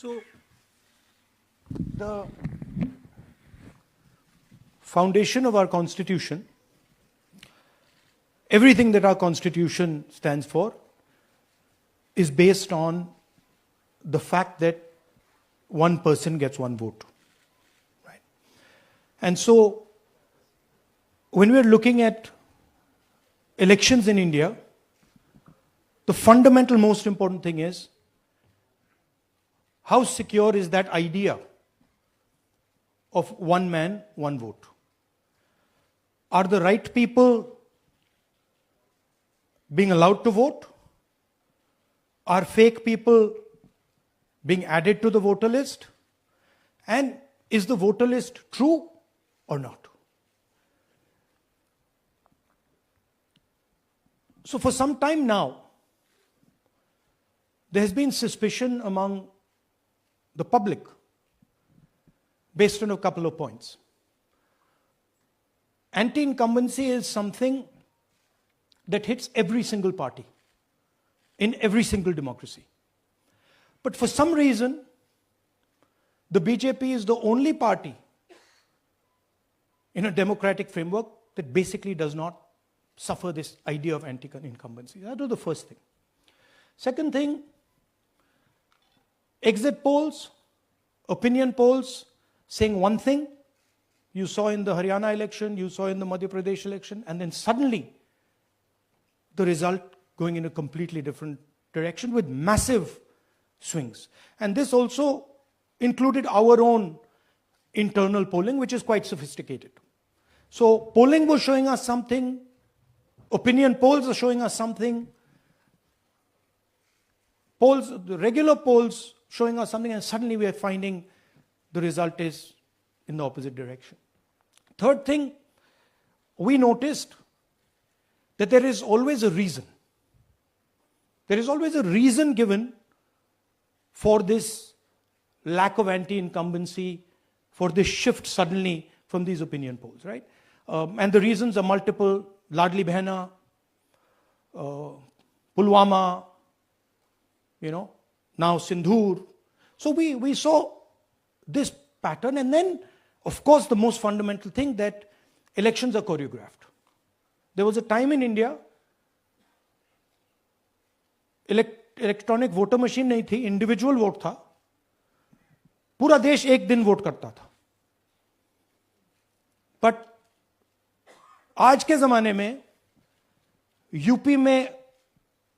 So, the foundation of our Constitution, everything that our Constitution stands for, is based on the fact that one person gets one vote. Right? And so, when we're looking at elections in India, the fundamental most important thing is how secure is that idea of one man, one vote? Are the right people being allowed to vote? Are fake people being added to the voter list? And is the voter list true or not? So for some time now, there has been suspicion among the public based on a couple of points. Anti-incumbency is something that hits every single party in every single democracy. But for some reason, the BJP is the only party in a democratic framework that basically does not suffer this idea of anti-incumbency. That was the first thing. Second thing, exit polls, opinion polls saying one thing, you saw in the Haryana election, you saw in the Madhya Pradesh election, and then suddenly the result going in a completely different direction with massive swings. And this also included our own internal polling, which is quite sophisticated. So polling was showing us something, opinion polls are showing us something, polls, the regular polls showing us something, and suddenly we are finding the result is in the opposite direction. Third thing, we noticed that there is always a reason. There is always a reason given for this lack of anti-incumbency, for this shift suddenly from these opinion polls, right? And the reasons are multiple. Ladli Behna, Pulwama, now Sindhur. So we saw this pattern, and then, of course, the most fundamental thing that elections are choreographed. There was a time in India, electronic voter machine नहीं थी, individual vote था, पूरा देश एक दिन vote करता था. But आज के जमाने में यूपी में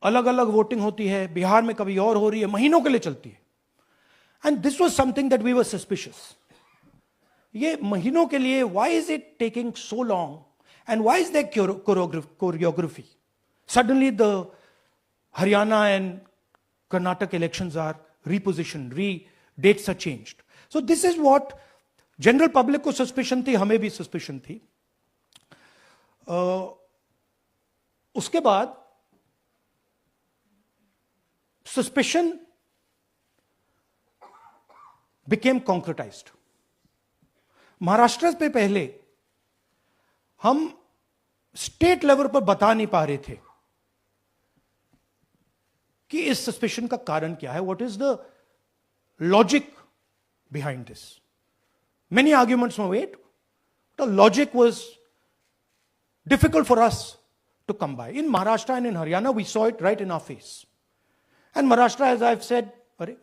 अलग अलग वोटिंग होती है, बिहार में कभी और हो रही है, महीनों के लिए चलती है. And this was something that we were suspicious. ये महीनों के लिए, why is it taking so long and why is there choreography? Suddenly the Haryana and Karnataka elections are repositioned, dates are changed. So this is what general public को suspicion थी, हमें भी suspicion थी. उसके बाद suspicion became concretized. महाराष्ट्र पे पहले हम स्टेट लेवल पर बता नहीं पा रहे थे कि इस सस्पेशन का कारण क्या है, what is the logic behind this. Many arguments में wait, the logic was difficult for us to come by. In Maharashtra and in Haryana we saw it right in our face. And Maharashtra, as I have said, अरे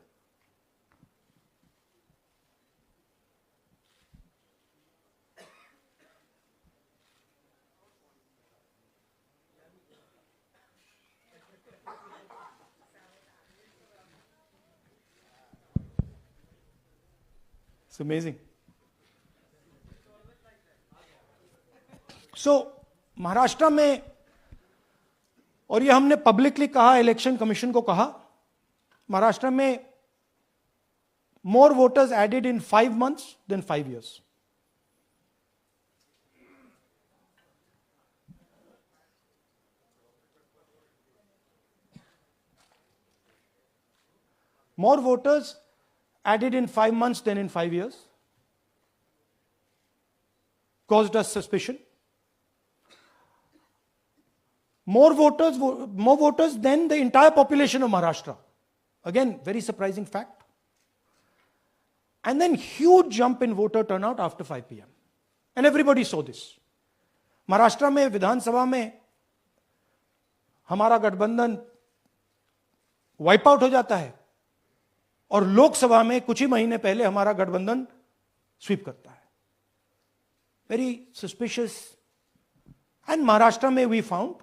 it's amazing. So, Maharashtra में, और ये हमने publicly कहा, election commission को कहा, महाराष्ट्र में more voters added in 5 months than 5 years. More voters added in 5 months than in 5 years, caused us suspicion. More voters than the entire population of Maharashtra. Again, very surprising fact. And then huge jump in voter turnout after 5 p.m. And everybody saw this. Maharashtra में विधानसभा में हमारा गठबंधन wipe out हो जाता है और लोकसभा में कुछ ही महीने पहले हमारा गठबंधन स्वीप करता है. Very suspicious. एंड महाराष्ट्र में we found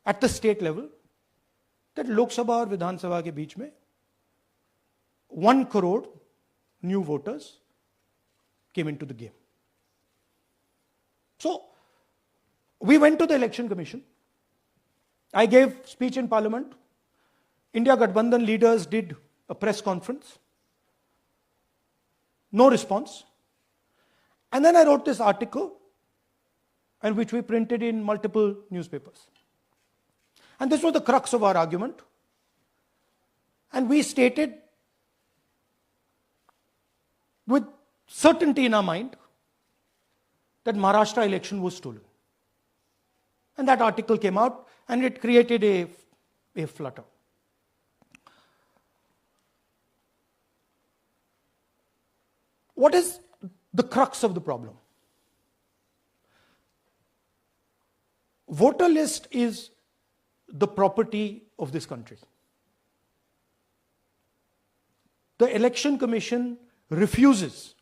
at the state level that Lok Sabha और विधानसभा के बीच में 1 crore new voters came into the game. So we went to the election commission. I gave speech in parliament. India Gathbandhan leaders did a press conference. No response. And then I wrote this article, and which we printed in multiple newspapers. And this was the crux of our argument. And we stated with certainty in our mind that Maharashtra election was stolen. And that article came out and it created a flutter. What is the crux of the problem? Voter list is the property of this country. The Election Commission refuses,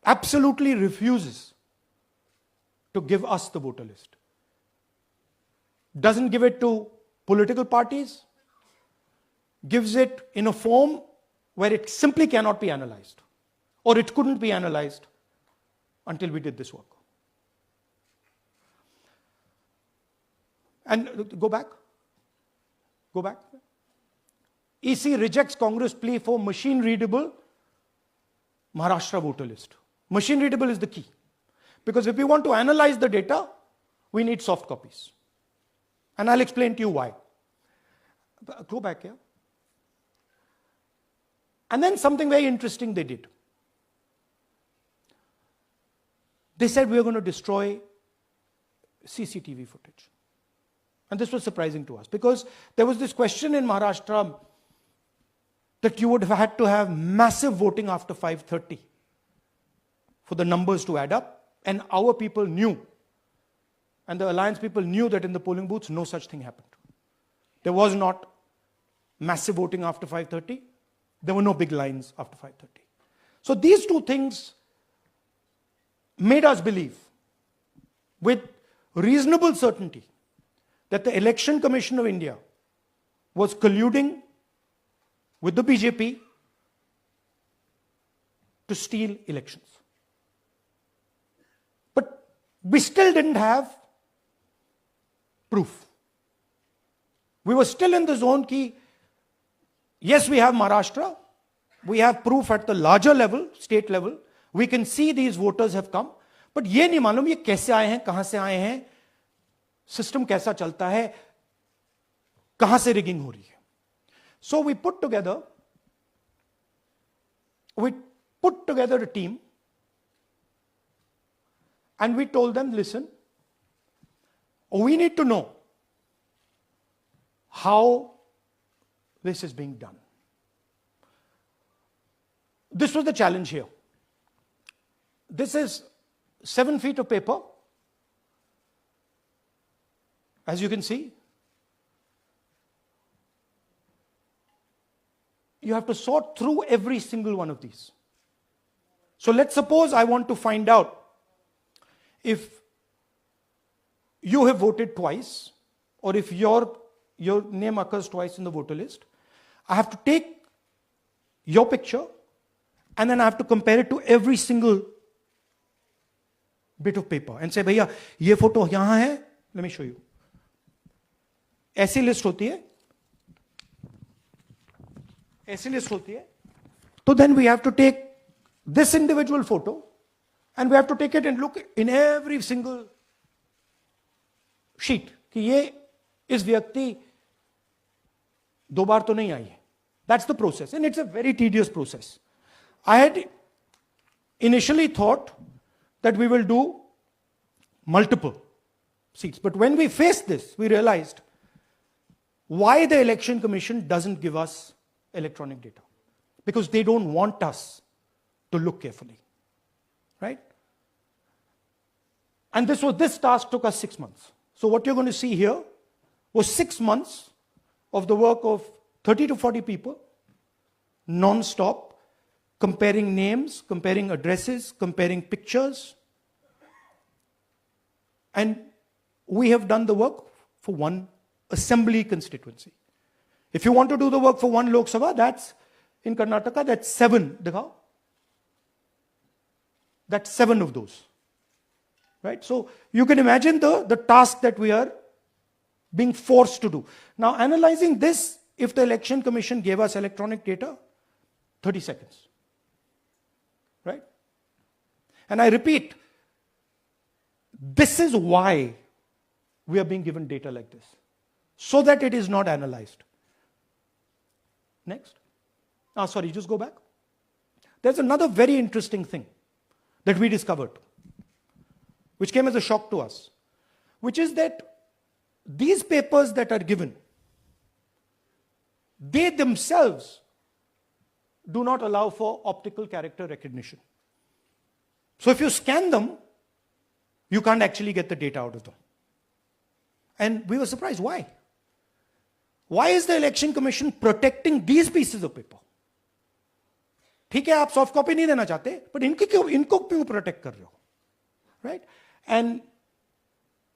absolutely refuses to give us the voter list. Doesn't give it to political parties, gives it in a form where it simply cannot be analyzed, or it couldn't be analyzed until we did this work. And go back. EC rejects Congress plea for machine readable Maharashtra voter list. Machine readable is the key. Because if we want to analyze the data, we need soft copies. And I'll explain to you why. Go back here. And then something very interesting they did. They said we are going to destroy CCTV footage. And this was surprising to us because there was this question in Maharashtra that you would have had to have massive voting after 5:30 for the numbers to add up. And our people knew, and the alliance people knew that in the polling booths, no such thing happened. There was not massive voting after 5:30. There were no big lines after 5:30. So these two things made us believe with reasonable certainty that the Election Commission of India was colluding with the BJP to steal elections. But we still didn't have proof. We were still in the zone ki, yes, we have Maharashtra, we have proof at the larger level, state level, we can see these voters have come, but ये नहीं मालूम ये कैसे आए हैं, कहां से आए हैं, सिस्टम कैसा चलता है, कहां से रिगिंग हो रही है. So we put together a team and we told them, listen, we need to know how this is being done. This was the challenge here. This is 7 feet of paper. As you can see, you have to sort through every single one of these. So let's suppose I want to find out if you have voted twice or if your name occurs twice in the voter list. I have to take your picture and then I have to compare it to every single bit of paper and say, भैया ये photo यहां है, let me show you. ऐसी list होती है, तो then we have to take this individual photo and we have to take it and look in every single sheet कि ये इस व्यक्ति 2 बार तो नहीं आई है. That's the process and it's a very tedious process. I had initially thought that we will do multiple seats, but when we faced this, we realized why the Election Commission doesn't give us electronic data. because they don't want us to look carefully, right? And this task took us 6 months. So what you're going to see here was 6 months of the work of 30 to 40 people, non-stop, comparing names, comparing addresses, comparing pictures. And we have done the work for one assembly constituency. If you want to do the work for one Lok Sabha, that's in Karnataka, that's 7. Dikhao. That's 7 of those. Right? So you can imagine the task that we are being forced to do. Now, analyzing this, if the Election Commission gave us electronic data, 30 seconds. Right? And I repeat, this is why we are being given data like this, so that it is not analyzed. Next. Sorry, just go back. There's another very interesting thing that we discovered, which came as a shock to us, which is that these papers that are given, they themselves do not allow for optical character recognition. So if you scan them, you can't actually get the data out of them. And we were surprised. Why? Why is the Election Commission protecting these pieces of paper? ठीक है, आप soft copy नहीं देना चाहते, but इनको क्यों protect कर रहे हो? Right? And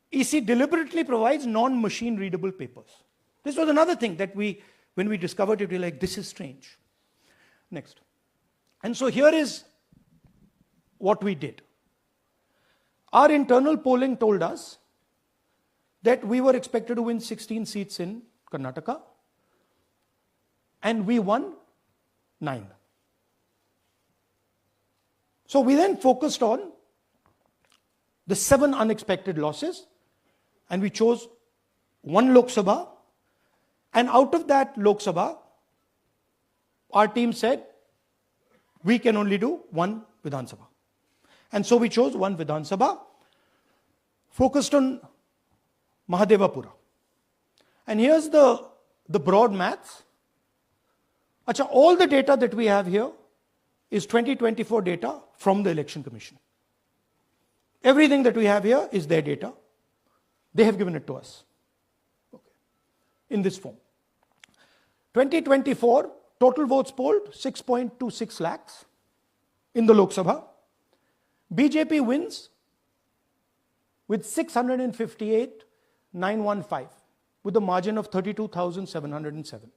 EC deliberately provides non-machine readable papers. This was another thing that when we discovered it, we were like, this is strange. Next. And so here is what we did. Our internal polling told us that we were expected to win 16 seats in Karnataka, and we won 9. So we then focused on the 7 unexpected losses, and we chose 1 Lok Sabha, and out of that Lok Sabha, our team said, we can only do 1 Vidhan Sabha. And so we chose 1 Vidhan Sabha, focused on Mahadevapura. And here's the broad maths. Achha, all the data that we have here is 2024 data from the Election Commission. Everything that we have here is their data. They have given it to us. Okay. In this form. 2024, total votes polled, 6.26 lakhs in the Lok Sabha. BJP wins with 658,915 with a margin of 32,707.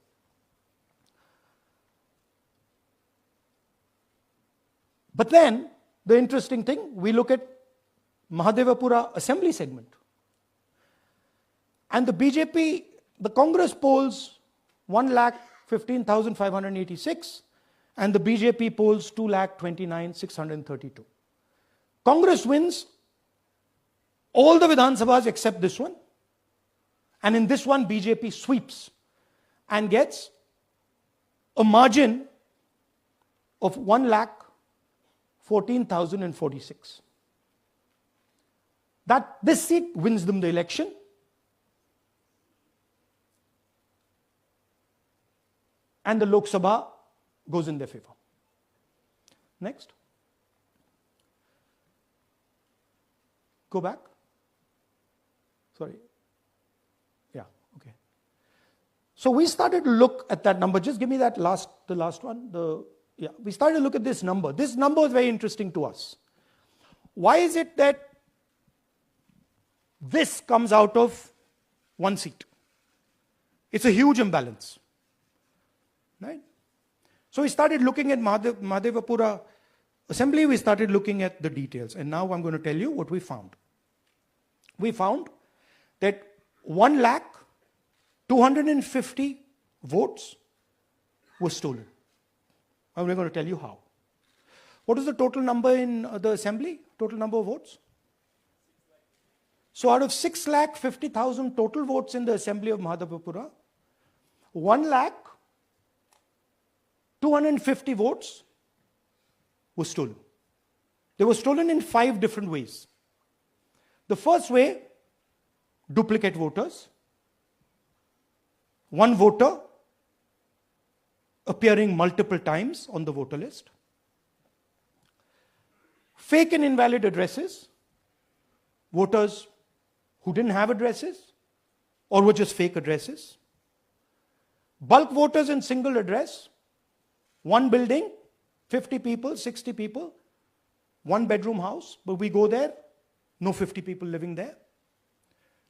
But then, the interesting thing, we look at Mahadevapura assembly segment. And the BJP, the Congress polls 1,15,586 and the BJP polls 2,29,632. Congress wins all the Vidhan Sabhas except this one. And in this one, BJP sweeps and gets a margin of 1,14,046. This seat wins them the election. And the Lok Sabha goes in their favor. Next. Go back. Sorry. Yeah, okay. So we started to look at that number. Just give me the last one. We started to look at this number. This number is very interesting to us. Why is it that this comes out of 1 seat? It's a huge imbalance. Right? So we started looking at Mahadevapura assembly, we started looking at the details. And now I'm going to tell you what we found. We found that 1,250,000 votes were stolen. And we're going to tell you how. What is the total number in the assembly? Total number of votes? So out of 6,50,000 total votes in the assembly of Mahadevapura, 1,250,000 votes were stolen. They were stolen in 5 different ways. The first way, duplicate voters. One voter appearing multiple times on the voter list. Fake and invalid addresses, voters who didn't have addresses or were just fake addresses. Bulk voters in single address, one building, 50 people, 60 people, one bedroom house, but we go there, no 50 people living there.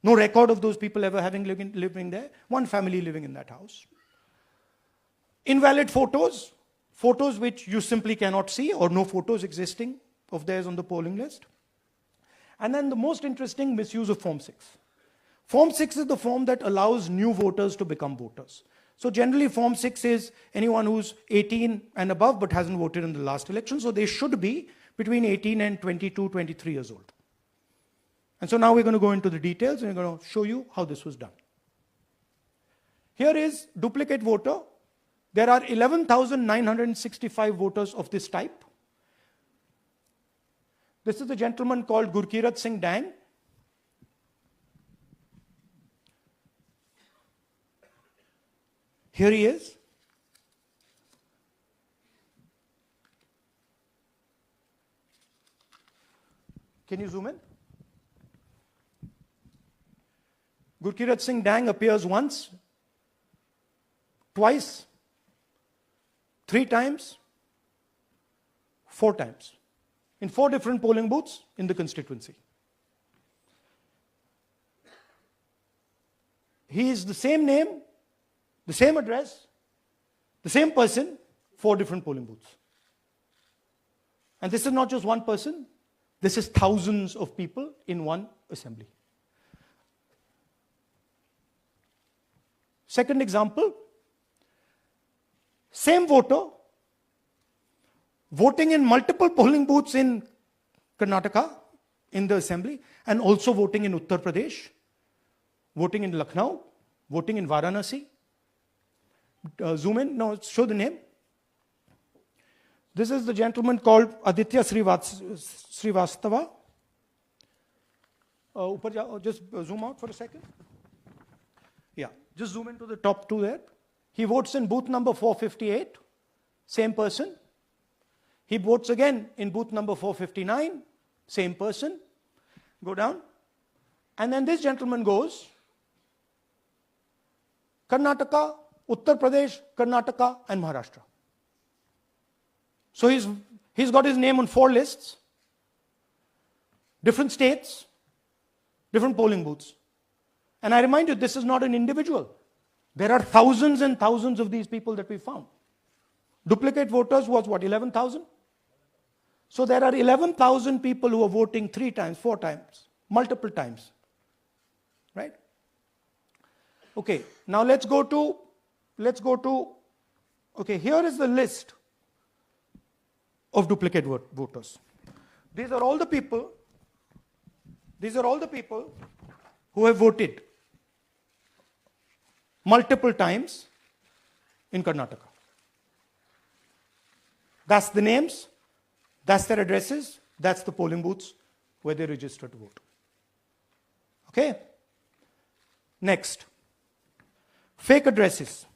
No record of those people ever having living there, one family living in that house. Invalid photos, photos which you simply cannot see or no photos existing of theirs on the polling list. And then the most interesting, misuse of Form 6. Form 6 is the form that allows new voters to become voters. So generally Form 6 is anyone who's 18 and above but hasn't voted in the last election, so they should be between 18 and 22, 23 years old. And so now we're going to go into the details and we're going to show you how this was done. Here is duplicate voter. There are 11,965 voters of this type. This is a gentleman called Gurkirat Singh Dang. Here he is. Can you zoom in? Gurkirat Singh Dang appears once, twice, 3 times, 4 times, in 4 different polling booths in the constituency. He is the same name, the same address, the same person, 4 different polling booths. And this is not just one person, this is thousands of people in one assembly. Second example, same voter voting in multiple polling booths in Karnataka in the assembly and also voting in Uttar Pradesh, voting in Lucknow, voting in Varanasi. Zoom in, no, show the name. This is the gentleman called Aditya Srivastava. Just zoom out for a second. Yeah, just zoom into the top 2 there. He votes in booth number 458, same person. He votes again in booth number 459, same person. Go down. And then this gentleman goes Karnataka, Uttar Pradesh, Karnataka, and Maharashtra. So he's got his name on 4 lists, different states, different polling booths. And I remind you, this is not an individual. There are thousands and thousands of these people that we found. Duplicate voters was what, 11,000? So there are 11,000 people who are voting 3 times, 4 times, multiple times. Right? Okay, now let's go to, okay, here is the list of duplicate voters. These are all the people who have voted multiple times in Karnataka. That's the names, that's their addresses, that's the polling booths where they register to vote. Okay? Next, fake addresses.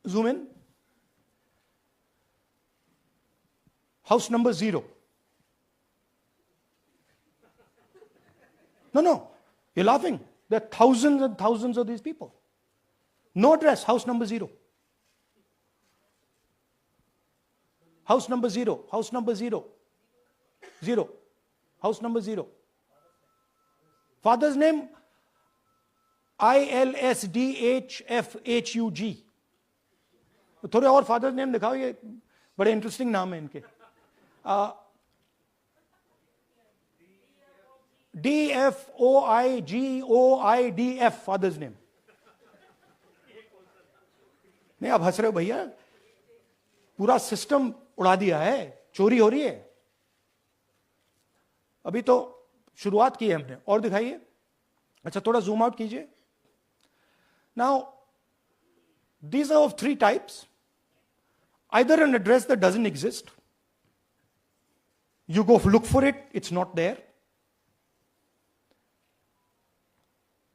Zoom in. House number 0. No, you're laughing. There are thousands and thousands of these people. No address, house number 0. House number 0, house number 0. 0. House number 0. Father's name, ILSDHFHUG. थोड़े और father's name दिखाओ, ये बड़े interesting नाम है इनके. DFOIGOIDF father's name. नहीं, आप हंस रहे हो भैया, पूरा सिस्टम उड़ा दिया है, चोरी हो रही है. अभी तो शुरुआत की है हमने. और दिखाइए. अच्छा, थोड़ा जूम आउट कीजिए. Now these are of 3 types. Either an address that doesn't exist, You go look for it, it's not there.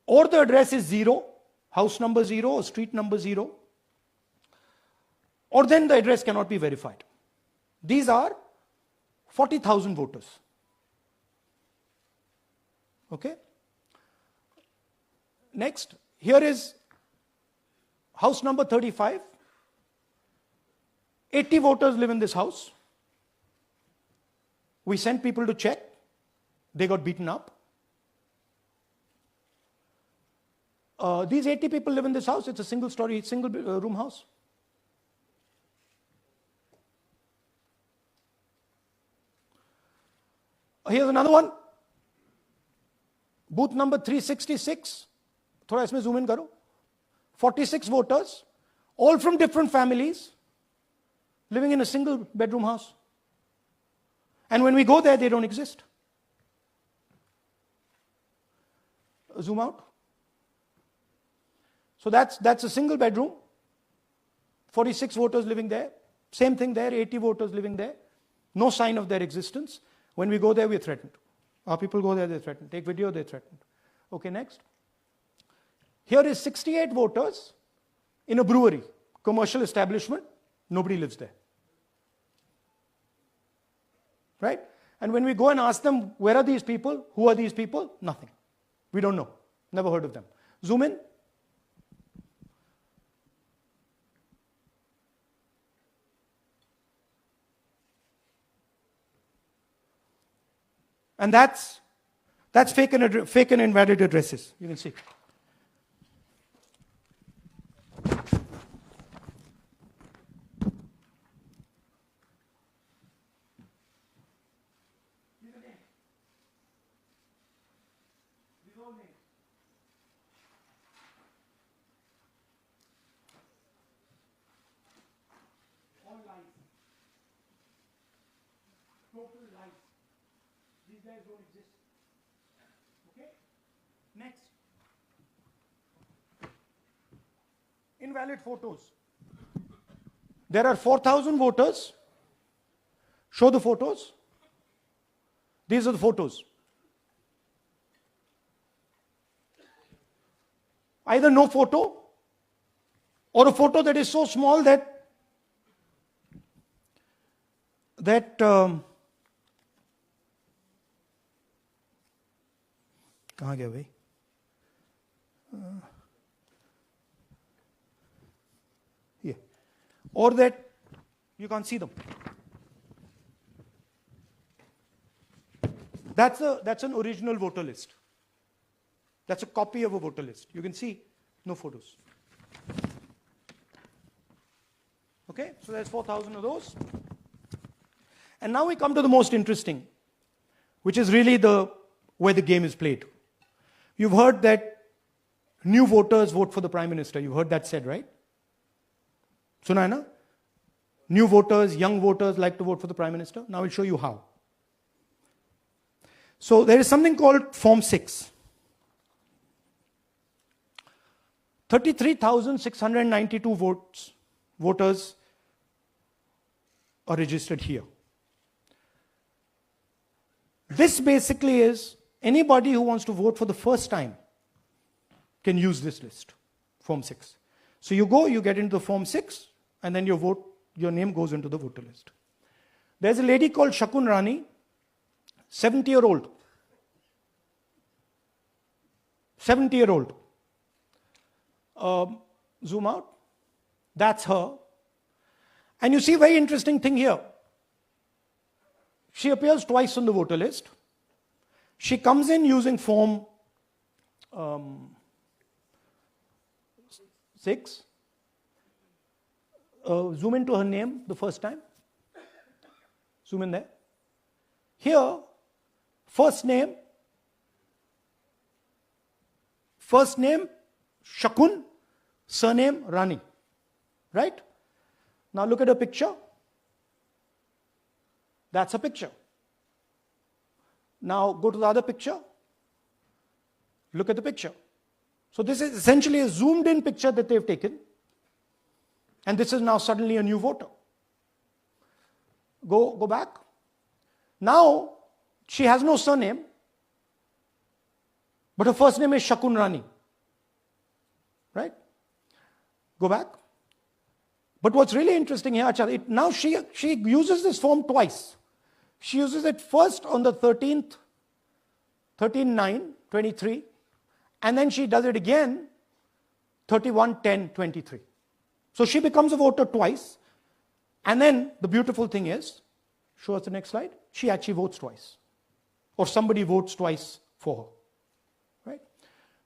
Or the address is 0, house number 0 or street number 0. Or then the address cannot be verified. These are 40,000 voters. Okay? Next, here is house number 35. 80 voters live in this house. We sent people to check. They got beaten up. These 80 people live in this house. It's a single story, single room house. Here's another one. Booth number 366. थोड़ा इसमें zoom in करो. 46 voters, all from different families, living in a single bedroom house. And when we go there, they don't exist. Zoom out. So that's a single bedroom. 46 voters living there. Same thing there, 80 voters living there. No sign of their existence. When we go there, we're threatened. Our people go there, they're threatened. Take video, they're threatened. Okay, next. Here is 68 voters in a brewery, commercial establishment. Nobody lives there. Right? And when we go and ask them, where are these people? Who are these people? Nothing. We don't know. Never heard of them. Zoom in. And that's fake and invalid addresses. You can see. All lies. Total lies. These guys don't exist. Okay? Next. Invalid photos. There are 4,000 voters. Show the photos. These are the photos. Either no photo or a photo that is so small that कहाँ गया भाई? Here. Or that you can't see them. That's an original voter list. That's a copy of a voter list. You can see no photos. Okay, so there's 4,000 of those. And now we come to the most interesting, which is really where the game is played. You've heard that new voters vote for the Prime Minister. You've heard that said, right? Suna hai na? New voters, young voters like to vote for the Prime Minister. Now I'll show you how. So there is something called Form 6. 33,692 voters are registered here. This basically is anybody who wants to vote for the first time can use this list, Form 6. So you go, you get into the Form 6, and then your name goes into the voter list. There's a lady called Shakun Rani, 70-year-old. 70-year-old. Zoom out. That's her. And you see a very interesting thing here. She appears twice on the voter list. She comes in using Form 6. Zoom into her name the first time. Zoom in there. Here, first name, Shakun, surname, Rani. Right? Now look at her picture. That's a picture. Now go to the other picture. Look at the picture. So this is essentially a zoomed in picture that they've taken. And this is now suddenly a new voter. Go back. Now, she has no surname, but her first name is Shakun Rani. Right? Go back. But what's really interesting here, now she uses this form twice. She uses it first on the 13th, 13/9/23, and then she does it again 31/10/23. So she becomes a voter twice, and then the beautiful thing is, show us the next slide, she actually votes twice. Or somebody votes twice for her. Right?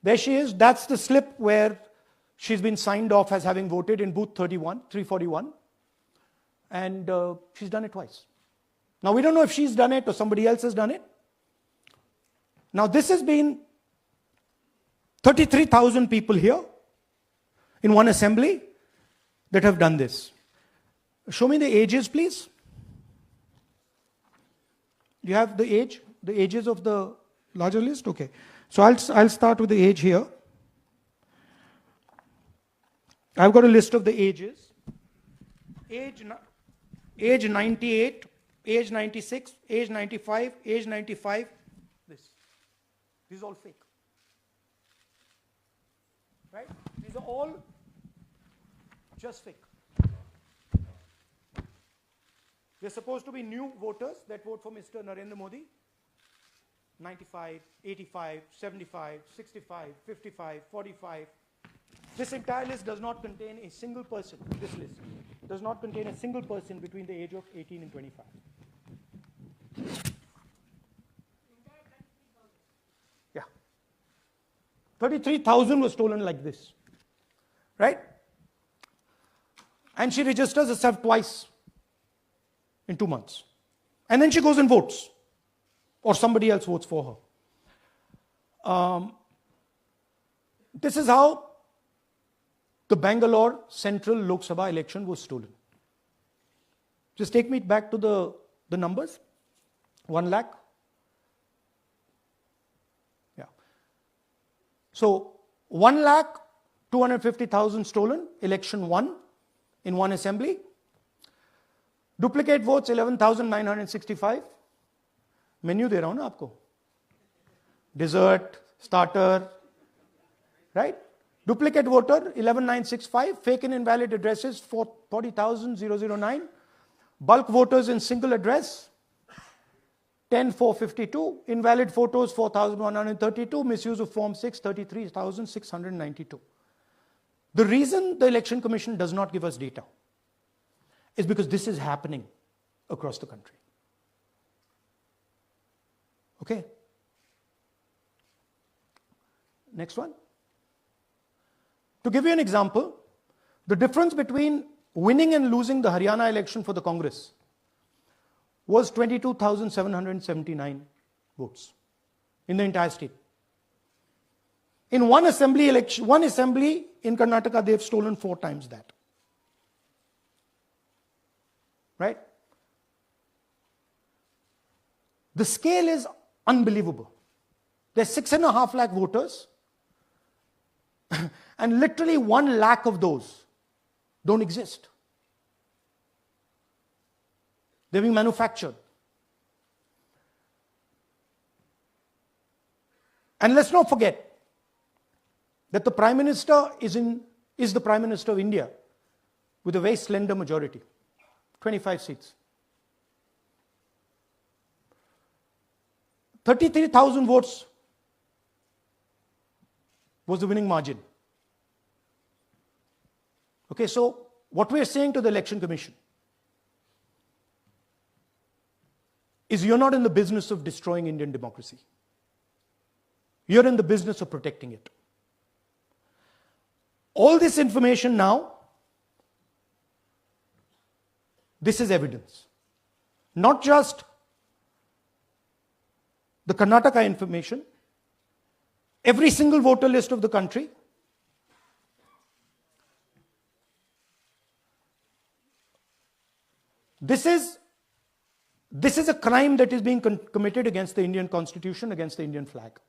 There she is, that's the slip where she's been signed off as having voted in booth 341, and she's done it twice. Now we don't know if she's done it or somebody else has done it. Now this has been 33,000 people here in one assembly that have done this. Show me the ages, please. Do you have the ages of the larger list? Okay. So I'll start with the age here. I've got a list of the ages. Age 98, age 96, age 95, age 95. This is all fake. Right? These are all just fake. They're supposed to be new voters that vote for Mr. Narendra Modi. 95, 85, 75, 65, 55, 45. This entire list does not contain a single person. This list does not contain a single person between the age of 18 and 25. Yeah. 33,000 was stolen like this. Right? And she registers herself twice in 2 months. And then she goes and votes. Or somebody else votes for her. This is how the Bangalore Central Lok Sabha election was stolen. Just take me back to the numbers. 1 lakh. Yeah. So 1,250,000 stolen, election won in one assembly. Duplicate votes 11,965. Menu दे रहा हूं ना आपको. Dessert, starter, right? Duplicate voter 11,965. Fake and invalid addresses 40,009. Bulk voters in single address 10,452. Invalid photos 4,132. Misuse of Form 6 33,692. The reason the Election Commission does not give us data is because this is happening across the country. Okay. Next one. To give you an example, the difference between winning and losing the Haryana election for the Congress was 22,779 votes in the entire state. In one assembly in Karnataka, they've stolen 4 times that. Right? The scale is unbelievable. There's 6.5 lakh voters, and literally 1 lakh of those don't exist. They're being manufactured. And let's not forget that the Prime Minister is the Prime Minister of India with a very slender majority, 25 seats. 33,000 votes was the winning margin. Okay, so what we are saying to the Election Commission is you're not in the business of destroying Indian democracy. You're in the business of protecting it. All this information now, this is evidence. Not just the Karnataka information, every single voter list of the country. This is a crime that is being committed against the Indian Constitution, against the Indian flag.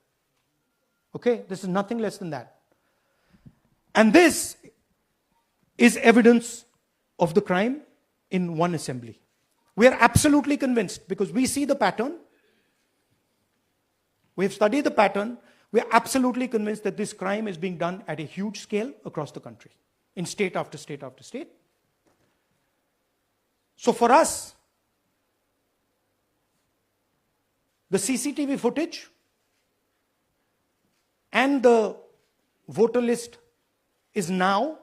Okay, this is nothing less than that. And this is evidence of the crime in one assembly. We are absolutely convinced because we see the pattern. We have studied the pattern. We are absolutely convinced that this crime is being done at a huge scale across the country, in state after state after state. So for us, the CCTV footage and the voter list is now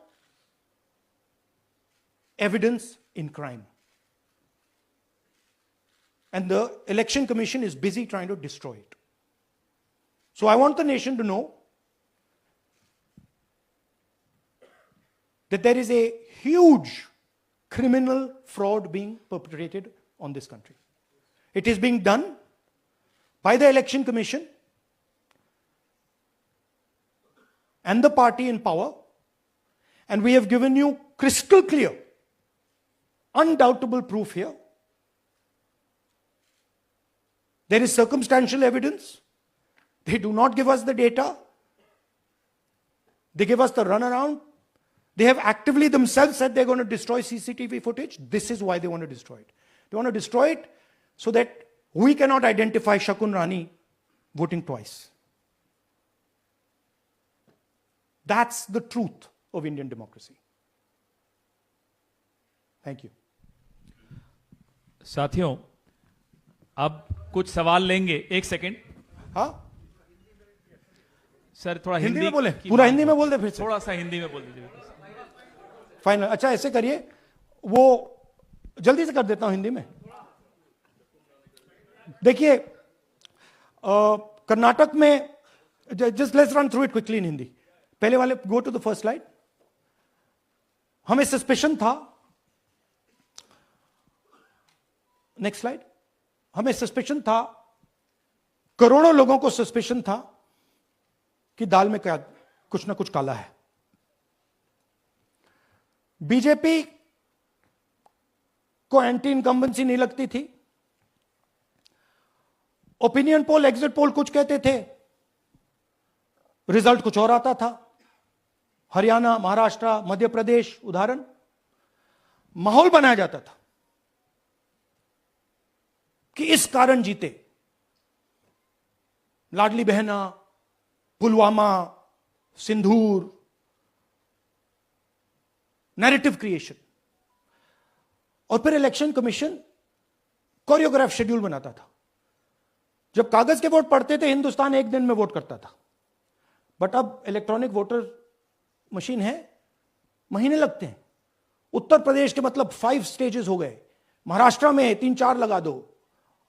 evidence in crime. And the Election Commission is busy trying to destroy it. So I want the nation to know that there is a huge criminal fraud being perpetrated on this country. It is being done by the Election Commission and the party in power, and we have given you crystal clear, undoubtable proof here. There is circumstantial evidence. They do not give us the data. They give us the runaround. They have actively themselves said they're going to destroy CCTV footage. This is why they want to destroy it. They want to destroy it so that we cannot identify Shakun Rani voting twice. That's the truth of Indian democracy. Thank you. साथियों, अब कुछ सवाल लेंगे. एक second. हाँ, sir थोड़ा हिंदी में बोले, पूरा हिंदी में बोल दे फिर से. थोड़ा सा हिंदी में बोल दीजिए. फाइनल. अच्छा ऐसे करिए, वो जल्दी से कर देता हूं हिंदी में. देखिए, कर्नाटक में, just let's run through it quickly in Hindi. पहले वाले, go to the first slide. हमें सस्पेशन था, नेक्स्ट स्लाइड. हमें सस्पेशन था, करोड़ों लोगों को सस्पेशन था कि दाल में क्या कुछ ना कुछ काला है. बीजेपी को एंटी इनकम्बेंसी नहीं लगती थी. ओपिनियन पोल, एग्जिट पोल कुछ कहते थे, रिजल्ट कुछ और आता था. हरियाणा, महाराष्ट्र, मध्य प्रदेश उदाहरण. माहौल बनाया जाता था कि इस कारण जीते. लाडली बहना, पुलवामा, सिंदूर, नैरेटिव क्रिएशन. और फिर इलेक्शन कमीशन कोरियोग्राफ शेड्यूल बनाता था. जब कागज के वोट पड़ते थे, हिंदुस्तान एक दिन में वोट करता था. बट अब इलेक्ट्रॉनिक वोटर मशीन है, महीने लगते हैं. उत्तर प्रदेश के मतलब 5 स्टेजेस हो गए. महाराष्ट्र में 3-4 लगा दो.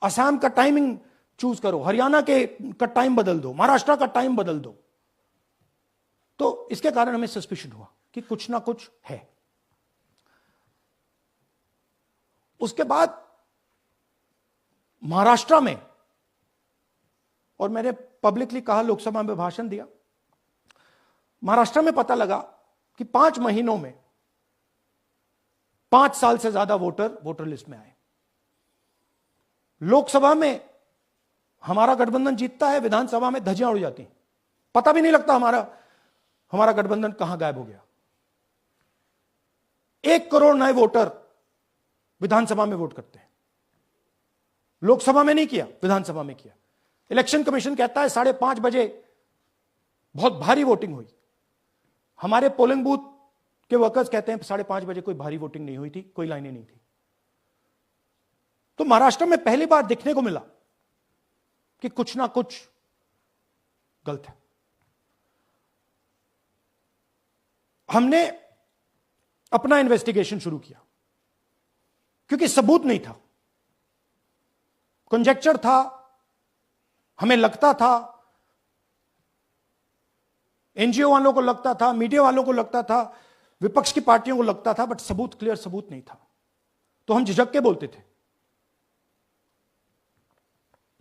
असम का टाइमिंग चूज करो, हरियाणा का टाइम बदल दो, महाराष्ट्र का टाइम बदल दो. तो इसके कारण हमें सस्पिशन हुआ कि कुछ ना कुछ है. उसके बाद महाराष्ट्र में, और मैंने पब्लिकली कहा, लोकसभा में भाषण दिया, महाराष्ट्र में पता लगा कि 5 महीनों में 5 साल से ज्यादा वोटर लिस्ट में आए. लोकसभा में हमारा गठबंधन जीतता है, विधानसभा में धज्जियां उड़ जाती हैं. पता भी नहीं लगता हमारा गठबंधन कहां गायब हो गया. 1 करोड़ नए वोटर विधानसभा में वोट करते हैं. लोकसभा में नहीं किया, विधानसभा में किया. इलेक्शन कमीशन कहता है 5:30 बजे बहुत भारी वोटिंग हुई. हमारे पोलिंग बूथ के वर्कर्स कहते हैं 5:30 बजे कोई भारी वोटिंग नहीं हुई थी, कोई लाइनें नहीं थी. तो महाराष्ट्र में पहली बार देखने को मिला कि कुछ ना कुछ गलत है. हमने अपना इन्वेस्टिगेशन शुरू किया क्योंकि सबूत नहीं था, कंजेक्चर था. हमें लगता था, एनजीओ वालों को लगता था, मीडिया वालों को लगता था, विपक्ष की पार्टियों को लगता था, बट सबूत, क्लियर सबूत नहीं था. तो हम झिझक के बोलते थे.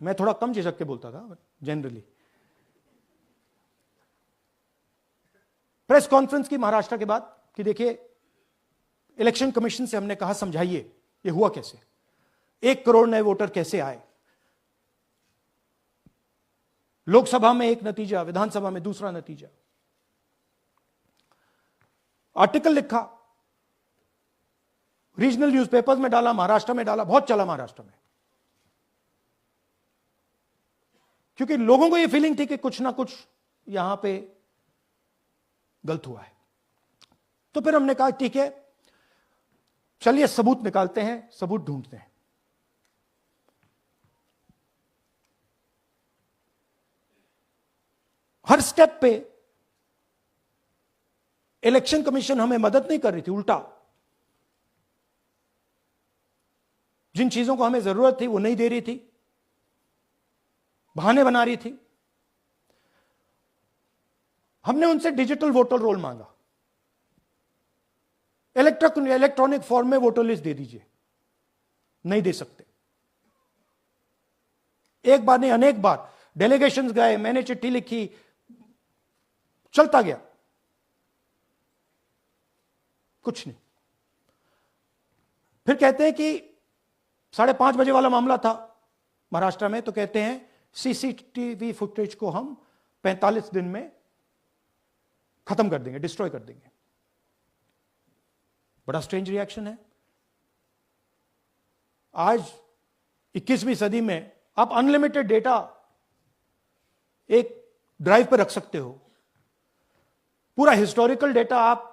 मैं थोड़ा कम झिझक के बोलता था, बट जनरली. प्रेस कॉन्फ्रेंस की महाराष्ट्र के बाद कि देखिए, इलेक्शन कमीशन से हमने कहा समझाइए ये हुआ कैसे, 1 करोड़ नए वोटर कैसे आए. लोकसभा में एक नतीजा, विधानसभा में दूसरा नतीजा. आर्टिकल लिखा, रीजनल न्यूज़पेपर्स में डाला, महाराष्ट्र में डाला, बहुत चला महाराष्ट्र में, क्योंकि लोगों को यह फीलिंग थी कि कुछ ना कुछ यहां पे गलत हुआ है। तो फिर हमने कहा ठीक है, चलिए सबूत निकालते हैं, सबूत ढूंढते हैं। हर स्टेप पे इलेक्शन कमीशन हमें मदद नहीं कर रही थी, उल्टा जिन चीजों को हमें जरूरत थी वो नहीं दे रही थी, बहाने बना रही थी। हमने उनसे डिजिटल वोटर रोल मांगा, इलेक्ट्रॉनिक फॉर्म में वोटर लिस्ट दे दीजिए, नहीं दे सकते। एक बार नहीं, अनेक बार डेलीगेशंस गए, मैंने चिट्ठी लिखी, चलता गया, कुछ नहीं। फिर कहते हैं कि 5:30 बजे वाला मामला था महाराष्ट्र में, तो कहते हैं सीसीटीवी फुटेज को हम 45 दिन में खत्म कर देंगे, डिस्ट्रॉय कर देंगे। बड़ा स्ट्रेंज रिएक्शन है। आज 21वीं सदी में आप अनलिमिटेड डेटा एक ड्राइव पर रख सकते हो, पूरा हिस्टोरिकल डेटा आप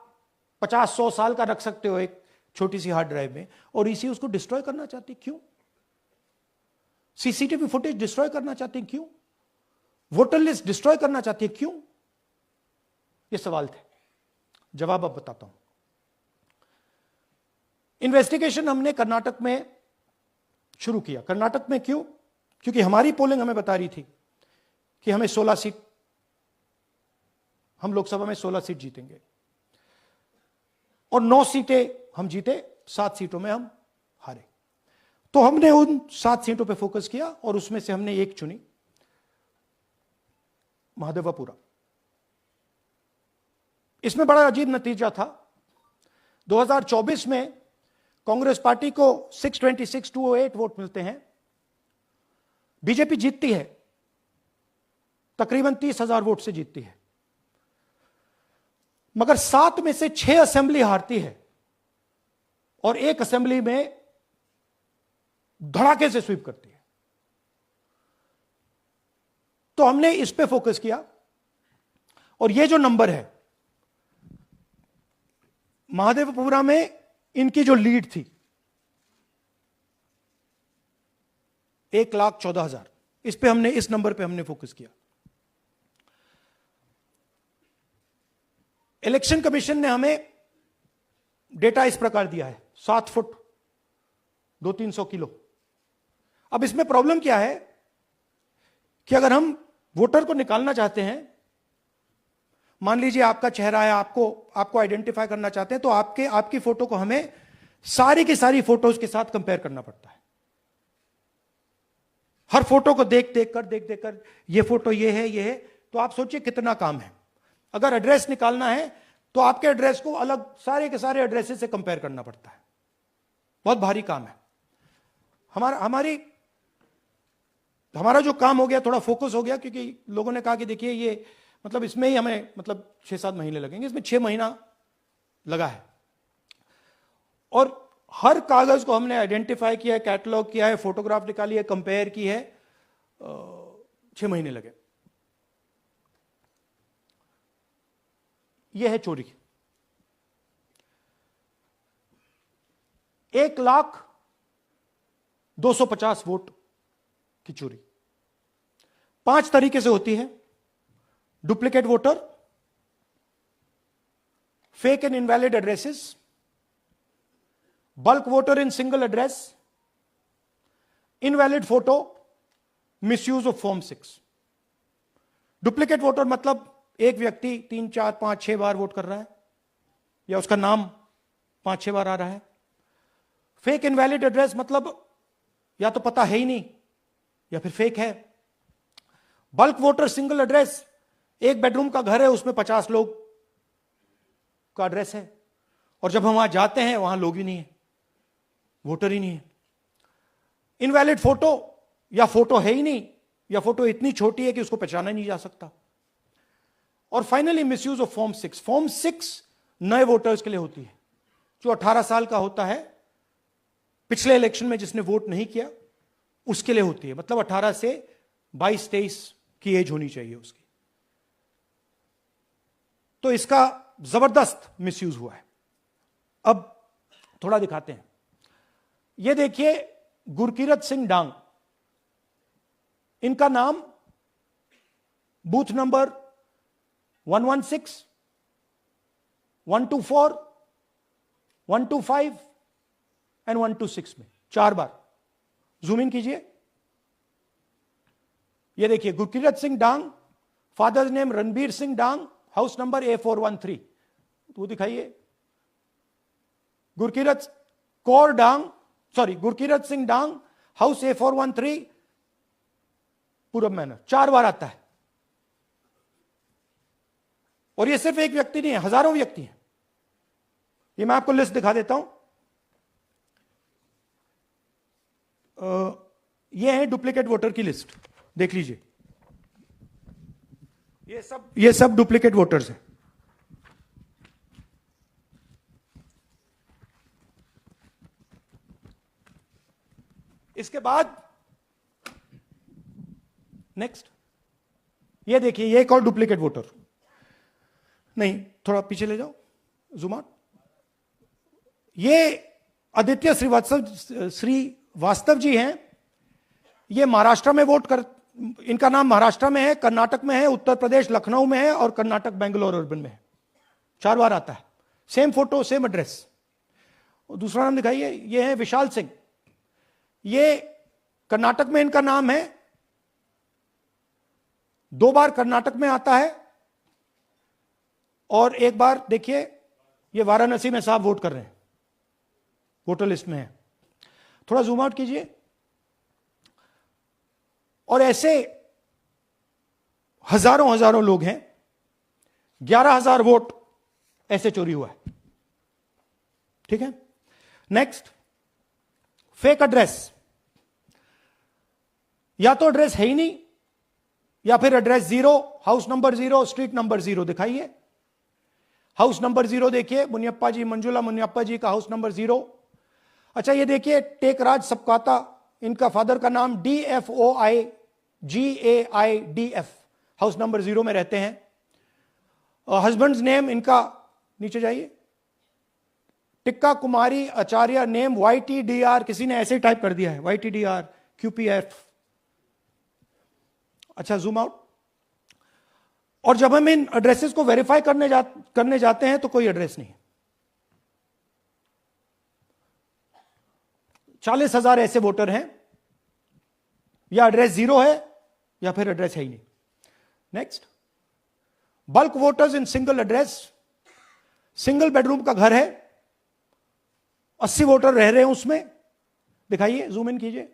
50-100 साल का रख सकते हो एक छोटी सी हार्ड ड्राइव में, और इसी उसको डिस्ट्रॉय करना चाहती, क्यों? सीसीटीवी फुटेज डिस्ट्रॉय करना चाहती, क्यों? वोटर लिस्ट डिस्ट्रॉय करना चाहती है, क्यों? ये सवाल थे, जवाब अब बताता हूं। इन्वेस्टिगेशन हमने कर्नाटक में शुरू किया। कर्नाटक में क्यों? क्योंकि हमारी पोलिंग हमें बता रही थी कि हमें 16 सीट, हम लोकसभा में 16 सीट जीतेंगे, और 9 सीटें हम जीते, 7 सीटों में हम हारे। तो हमने उन 7 सीटों पे फोकस किया, और उसमें से हमने एक चुनी, महादेवपुरा। इसमें बड़ा अजीब नतीजा था। 2024 में कांग्रेस पार्टी को 626-208 वोट मिलते हैं, बीजेपी जीतती है, तकरीबन 30,000 वोट से जीतती है, मगर 7 में से 6 असेंबली हारती है, और 1 असेंबली में धड़ाके से स्वीप करती है। तो हमने इस पे फोकस किया, और ये जो नंबर है, महादेवपुरा में इनकी जो लीड थी 1,14,000, इस पे हमने, इस नंबर पे हमने फोकस किया। इलेक्शन कमीशन ने हमें डेटा इस प्रकार दिया है, 7 फुट 200-300 किलो। अब इसमें प्रॉब्लम क्या है कि अगर हम वोटर को निकालना चाहते हैं, मान लीजिए आपका चेहरा है, आपको आइडेंटिफाई करना चाहते हैं, तो आपकी फोटो को हमें सारी की सारी फोटोज के साथ कंपेयर करना पड़ता है। हर फोटो को देख देख कर ये फोटो ये है, तो आप सोचिए कितना काम है। अगर एड्रेस निकालना है तो आपके एड्रेस को अलग सारे के सारे एड्रेसेस से कंपेयर करना पड़ता है, बहुत भारी काम है। हमारा जो काम हो गया, थोड़ा फोकस हो गया, क्योंकि लोगों ने कहा कि देखिए ये मतलब इसमें ही हमें मतलब 6-7 महीने लगेंगे, इसमें 6 महीना लगा है, और हर कागज को हमने आइडेंटिफाई किया है, कैटलॉग किया है, फोटोग्राफ निकाली है, कंपेयर की है, 6 महीने लगे। यह है चोरी। 1,02,50 वोट की चोरी 5 तरीके से होती है: duplicate voter, fake and invalid addresses, bulk voter in single address, invalid photo, misuse of form 6। Duplicate voter मतलब एक व्यक्ति 3, 4, 5, 6 बार वोट कर रहा है, या उसका नाम 5-6 बार आ रहा है। फेक इनवैलिड एड्रेस मतलब या तो पता है ही नहीं, या फिर फेक है। बल्क वोटर सिंगल एड्रेस, एक बेडरूम का घर है, उसमें 50 लोग का एड्रेस है, और जब हम वहां जाते हैं वहां लोग ही नहीं है, वोटर ही नहीं है। इनवैलिड फोटो, या फोटो है ही नहीं, या फोटो इतनी छोटी है कि उसको पहचाना नहीं जा सकता। और finally misuse of form 6। Form 6 नए वोटर्स के लिए होती है, जो 18 साल का होता है पिछले इलेक्शन में जिसने वोट नहीं किया उसके लिए होती है, मतलब 18 से 22-23 की एज होनी चाहिए उसकी। तो इसका जबरदस्त मिसयूज हुआ है। अब थोड़ा दिखाते हैं। यह देखिए गुरकीरत सिंह डांग, इनका नाम बूथ नंबर 116, 124, 125 एंड 126 में 4 बार। जूम इन कीजिए। यह देखिए गुरकीरत सिंह डांग, फादर्स नेम रणबीर सिंह डांग, हाउस नंबर A413। तो दिखाइए गुरकीरत कौर डांग, सॉरी गुरकीरत सिंह डांग, हाउस A413, पूरब मैनर। 4 बार आता है। और यह सिर्फ एक व्यक्ति नहीं है, हजारों व्यक्ति हैं। ये मैं आपको लिस्ट दिखा देता हूं। यह है डुप्लीकेट वोटर की लिस्ट, देख लीजिए। ये सब डुप्लीकेट वोटर्स हैं। इसके बाद नेक्स्ट, ये देखिए, ये एक और डुप्लीकेट वोटर। नहीं, थोड़ा पीछे ले जाओ, जूम आउट। ये आदित्य श्रीवास्तव जी हैं। ये महाराष्ट्र में वोट कर, इनका नाम महाराष्ट्र में है, कर्नाटक में है, उत्तर प्रदेश लखनऊ में है और कर्नाटक बेंगलोर अर्बन में है। 4 बार आता है। Same photo, same address. दूसरा नाम दिखाइए। ये है विशाल सिंह। ये कर्नाटक में इनका नाम है, 2 बार कर्नाटक में आता है और 1 बार देखिए ये वाराणसी में साहब वोट कर रहे हैं, वोटर लिस्ट में है। थोड़ा जूम आउट कीजिए। और ऐसे हजारों लोग हैं। 11,000 वोट ऐसे चोरी हुआ है। ठीक है। Next, fake address. या तो एड्रेस है ही नहीं, या फिर address 0, house number 0, street number 0। दिखाइए हाउस नंबर 0, देखिए मुनियप्पा जी, मंजुला मुनियप्पा जी का हाउस नंबर 0। अच्छा, ये देखिए टेकराज सबकाता, इनका फादर का नाम DFOIGAIDF, हाउस नंबर 0 में रहते हैं। हस्बैंड्स नेम इनका, नीचे जाइए, टिक्का कुमारी आचार्य, नेम YTDR, किसी ने ऐसे ही टाइप कर दिया है, YTDR QPF। अच्छा, जूम आउट। और जब हम इन एड्रेसेस को वेरीफाई करने जाते हैं तो कोई एड्रेस नहीं। 40,000 ऐसे वोटर हैं, या एड्रेस 0 है या फिर एड्रेस है ही नहीं। Next, bulk voters in single address. Single bedroom का घर है, 80 वोटर रह रहे हैं उसमें। दिखाइए, जूम इन कीजिए।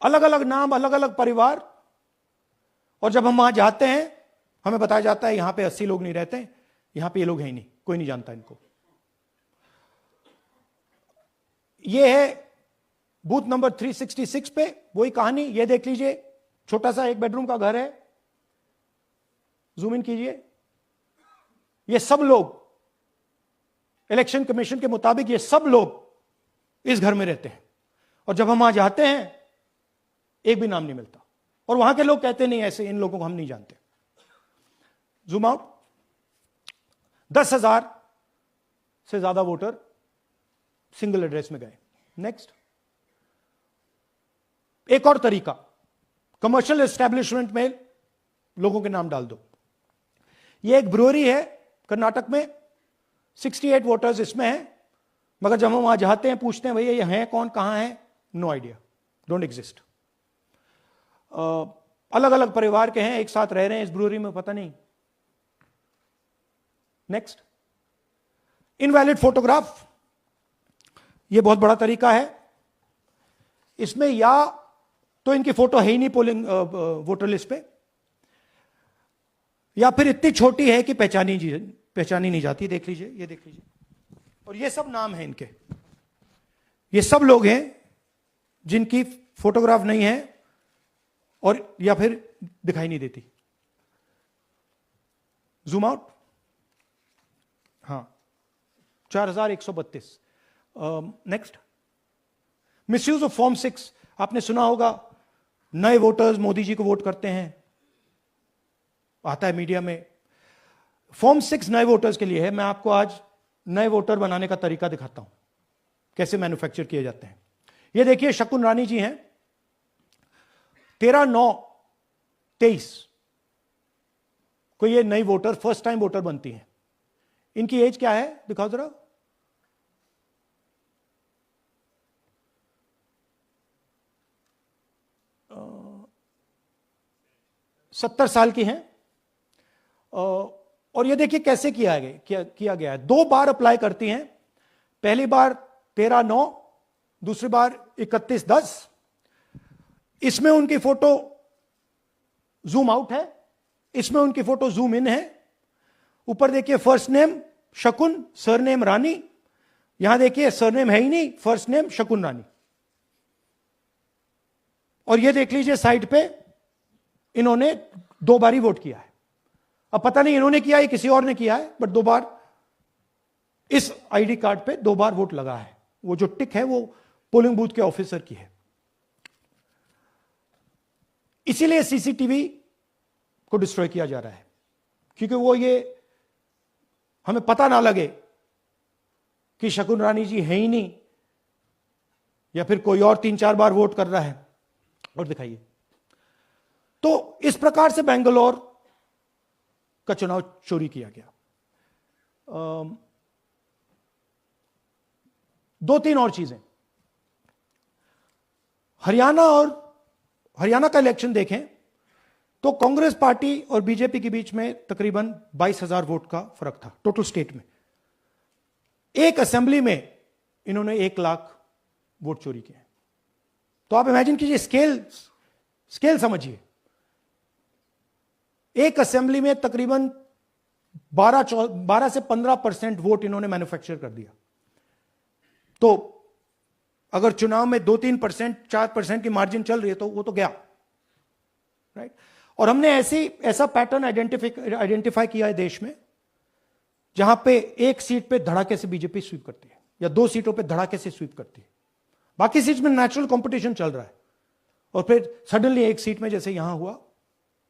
अलग अलग नाम, अलग अलग परिवार। और जब हम वहां जाते हैं हमें बताया जाता है यहां पे 80 लोग नहीं रहते, यहां पे ये लोग हैं ही नहीं, कोई नहीं जानता इनको। ये है बूथ नंबर 366 पे वही कहानी। ये देख लीजिए, छोटा सा 1 बेडरूम का घर है। जूम इन कीजिए। ये सब लोग, इलेक्शन कमीशन के मुताबिक ये सब लोग इस घर में रहते हैं। और जब हम वहां जाते हैं एक भी नाम नहीं मिलता, और वहां के लोग कहते नहीं ऐसे, इन लोगों को हम नहीं जानते। Zoom out. 10,000 से ज्यादा वोटर सिंगल एड्रेस में गए। नेक्स्ट, एक और तरीका, कमर्शियल एस्टेब्लिशमेंट में लोगों के नाम डाल दो। ये एक ब्रूअरी है कर्नाटक में, 68 वोटर्स इसमें हैं, मगर जब हम वहां जाते हैं पूछते हैं भैया ये हैं कौन, कहां है, नो आइडिया, डोंट एग्जिस्ट। अलग अलग परिवार के हैं, एक साथ रह रहे हैं इस ब्रूअरी में, पता नहीं। Next, invalid photograph. यह बहुत बड़ा तरीका है। इसमें या तो इनकी फोटो है ही नहीं पोलिंग वोटर लिस्ट पे, या फिर इतनी छोटी है कि पहचानी नहीं जाती। देख लीजिए, ये देख लीजिए। और ये सब नाम है इनके, ये सब लोग हैं जिनकी फोटोग्राफ नहीं है और या फिर दिखाई नहीं देती। Zoom out. हाँ, 4,132। Next, misuse of form 6। आपने सुना होगा नए वोटर्स मोदी जी को वोट करते हैं, आता है मीडिया में। फॉर्म 6 नए वोटर्स के लिए है। मैं आपको आज नए वोटर बनाने का तरीका दिखाता हूं, कैसे मैन्युफैक्चर किए जाते हैं। ये देखिए शकुन रानी जी हैं, 13/9/23 को ये नई वोटर, फर्स्ट टाइम वोटर बनती हैं। इनकी एज क्या है दिखाओ जरा। 70 साल की हैं। और ये देखिए कैसे किया गया है। 2 बार अप्लाई करती हैं। पहली बार 13/9, दूसरी बार 31/10। इसमें उनकी फोटो जूम आउट है, इसमें उनकी फोटो जूम इन है। ऊपर देखिए फर्स्ट नेम शकुन, सरनेम रानी। यहां देखिए सरनेम है ही नहीं, फर्स्ट नेम शकुन रानी। और ये देख लीजिए साइड पे इन्होंने 2 बार ही वोट किया है। अब पता नहीं इन्होंने किया है किसी और ने किया है, बट 2 बार इस आईडी कार्ड पे 2 बार वोट लगा है। वो जो टिक है वो पोलिंग बूथ के ऑफिसर की है। इसीलिए सीसीटीवी को डिस्ट्रॉय किया जा रहा है, क्योंकि वो ये हमें पता ना लगे कि शकुन रानी जी है ही नहीं, या फिर कोई और 3-4 बार वोट कर रहा है। और दिखाइए, तो इस प्रकार से बेंगलोर का चुनाव चोरी किया गया। 2-3 और चीजें। हरियाणा का इलेक्शन देखें तो कांग्रेस पार्टी और बीजेपी के बीच में तकरीबन 22,000 वोट का फर्क था टोटल स्टेट में। एक असेंबली में इन्होंने 1 लाख वोट चोरी किए। तो आप इमेजिन कीजिए, स्केल समझिए। एक असेंबली में तकरीबन 12 से 15% वोट इन्होंने मैन्युफैक्चर कर दिया। तो अगर चुनाव में 2-3%, 4% की मार्जिन चल रही है तो वो तो गया, राइट। और हमने ऐसा पैटर्न आइडेंटिफाई किया है देश में, जहां पे एक सीट पे धड़ाके से बीजेपी स्वीप करती है, या 2 सीटों पे धड़ाके से स्वीप करती है। बाकी सीट में नेचुरल कंपटीशन चल रहा है, और फिर सडनली एक सीट में जैसे यहां हुआ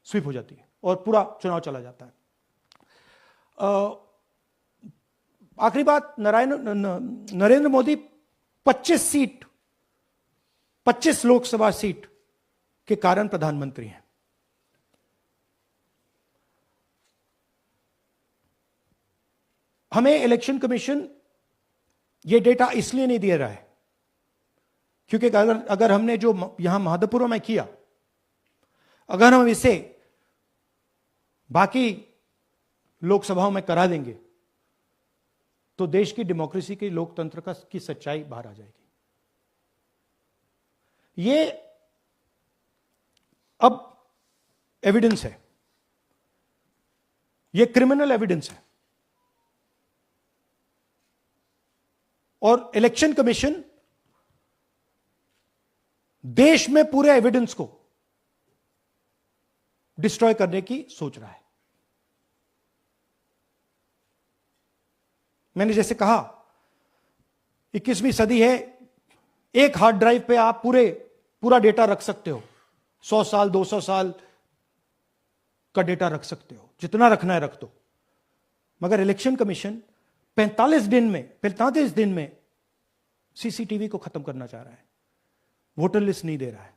स्वीप हो जाती है और पूरा चुनाव चला जाता है। आखिरी बात, नरेंद्र मोदी 25 लोकसभा सीट के कारण प्रधानमंत्री हैं। हमें इलेक्शन कमीशन ये डेटा इसलिए नहीं दे रहा है क्योंकि अगर हमने जो यहां महादपुरों में किया, अगर हम इसे बाकी लोकसभाओं में करा देंगे तो देश की डेमोक्रेसी की, लोकतंत्र की सच्चाई बाहर आ जाएगी। ये अब एविडेंस है, ये क्रिमिनल एविडेंस है। और इलेक्शन कमीशन देश में पूरे एविडेंस को डिस्ट्रॉय करने की सोच रहा है। मैंने जैसे कहा 21वीं सदी है, एक हार्ड ड्राइव पे आप पूरा डेटा रख सकते हो। 100 साल 200 साल का डेटा रख सकते हो, जितना रखना है रख दो। मगर इलेक्शन कमीशन 45 दिन में सीसीटीवी को खत्म करना चाह रहा है, वोटर लिस्ट नहीं दे रहा है।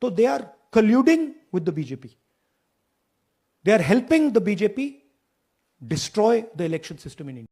तो they are colluding with the BJP, they are helping the BJP destroy the election system in India.